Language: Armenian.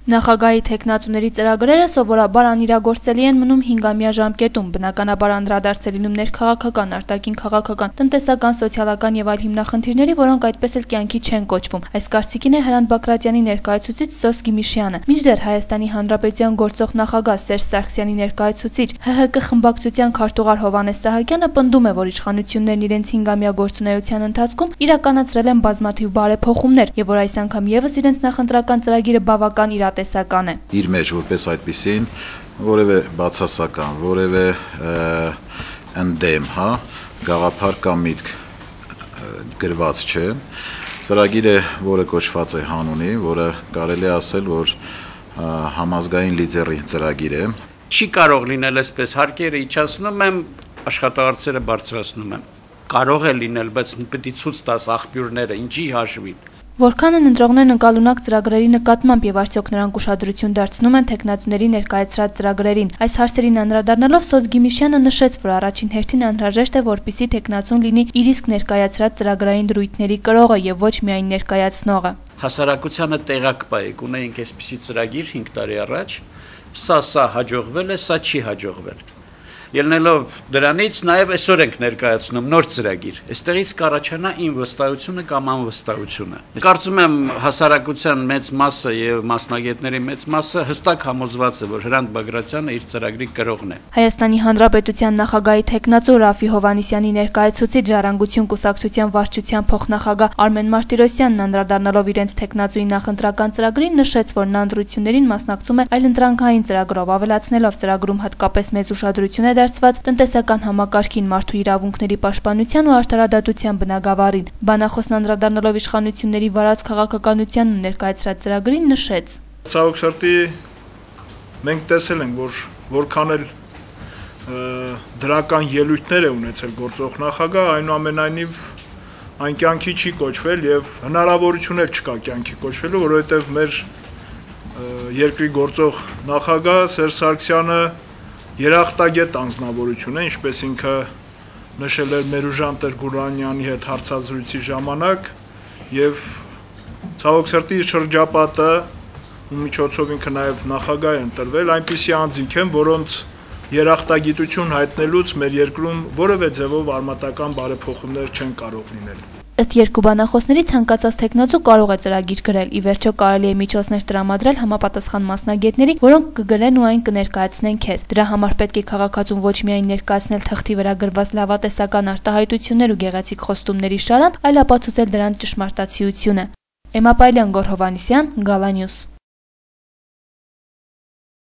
Նախագահի թեկնածուների ծրագրերը սովորաբար անիրագործելի են մնում 5-ամյա ժամկետում, բնականաբար անդրադարձ է լինում ներքաղաքական, արտաքին քաղաքական, տնտեսական, սոցիալական եւ այլ հիմնախնդիրների, որոնք այդպես էլ կյանքի չեն կոչվում։ Այս կարծիքին է Հրանտ Բակրատյանի ներկայացուցիչ Սոս Գիմիշյանը։ Մինչդեռ Հայաստանի Հանրապետության գործող նախագահ Սերժ Սարգսյանի ներկայացուցիչ ՀՀԿ խմբակցության քարտուղար Հովհաննես Սահակյանը պնդում է, որ իշխանություններն իրենց 5-ամյա գործունեության ընթացքում իրականացրել են բազմաթիվ բարեփոխումներ եւ որ այս անգամ եւս իրենց նախընտրական ծրագիրը բավական տեսական է։ Իր մեջ որպես այդպիսին որևէ բացասական, որևէ ընդդեմ, գաղափար կամ միտք գրված չէ։ Ծրագիրը, որը կոչված է հանունի, որը կարելի է ասել, որ համազգային լիդերի ծրագիր է։ Չի կարող լինել այսպես, հարկերը իջացնում եմ, աշխատավարձերը բարձրացնում եմ։ Կարող է լինել, բայց պետք է ցույց տաս աղբյուրները, ինչի հաշվին։ Որքան են ընտրողներն ընկալունակ ծրագրերի նկատմամբ եւ արդյոք նրանք ուշադրություն դարձնում են թեկնածուների ներկայացրած ծրագրերին։ Այս հարցերին անդրադառնալով Սոս Գիմիշյանը նշեց, որ առաջին հերթին անհրաժեշտ է, որպեսզի թեկնածուն լինի իր իսկ ներկայացրած ծրագրային դրույթների կրողը եւ ոչ միայն ներկայացնողը։ Հասարակությանը տեղակ պայեք, ունեինք այսպիսի ծրագիր 5 տարի առաջ, սա հաջողվել է, սա չի հաջողվել։ Ելնելով դրանից նաև այսօր ենք ներկայացնում նոր ծրագիր։ Այստեղից կառաջանա իմ վստահությունը կամ անվստահությունը։ Կարծում եմ հասարակության մեծ մասը եւ մասնագետների մեծ մասը հստակ համոզված է, որ Հրանտ Բակրատյանը իր ծրագրի կրողն է։ Հայաստանի Հանրապետության նախագահի թեկնածու Ռաֆի Հովհաննիսյանի ներկայացուցիչ Ժառանգություն կուսակցության վարչության փոխնախագահ Արմեն Մարտիրոսյանն անդրադառնալով իրենց թեկնածուի նախընտրական ծրագրին նշեց, որ նա ընտրություններին մասնակցում է այլընտրանքային ծրագրով, ավելացնելով ծրագրում հատկապես մեծ ուշադրություն դարձված տնտեսական համակարգին, մարդու իրավունքների պաշտպանության ու արդարադատության բնագավառին։ Բանախոսն անդրադառնալով իշխանությունների վարած քաղաքականությանն ու ներկայացրած ծրագրին նշեց. Ցավոք սրտի մենք տեսել ենք, որ որքան էլ դրական ելույթներ է ունեցել գործող նախագահ, այնուամենայնիվ այն կյանքի չի կոչվել եւ հնարավորություն էլ չկա կյանքի կոչվելու, որովհետեւ մեր երկրի գործող նախագահ Սերժ Սարգսյանը երախտագետ անձնավորություն է, ինչպես ինքը նշել էր Մերուժան Տեր-Գուրանյանի հետ հարցազրույցի ժամանակ եւ ցավոք սրտի շրջապատը ու միջոցով ինքը նաեւ նախագահ է ընտրվել, այնպիսի անձինք են, որոնց երախտագիտություն հայտնելուց մեր երկրում որևէ ձևով արմատական բարեփոխումներ չեն կարող լինել։ Ըստ երկու բանախոսների ցանկացած թեկնածու կարող է ծրագիր գրել, ի վերջո կարելի է միջոցներ տրամադրել համապատասխան մասնագետների, որոնք կգրեն ու այն կներկայացնեն քեզ։ Դրա համար պետք է քաղաքացուն ոչ միայն ներկայացնել թղթի վրա գրված լավատեսական արտահայտություններ ու գեղեցիկ խոստումների շարան, այլ ապացուցել դրանց ճշմարտացիությունը։ Էմապայլյան, Գոռ Հովհաննիսյան, Գալա Նյուս։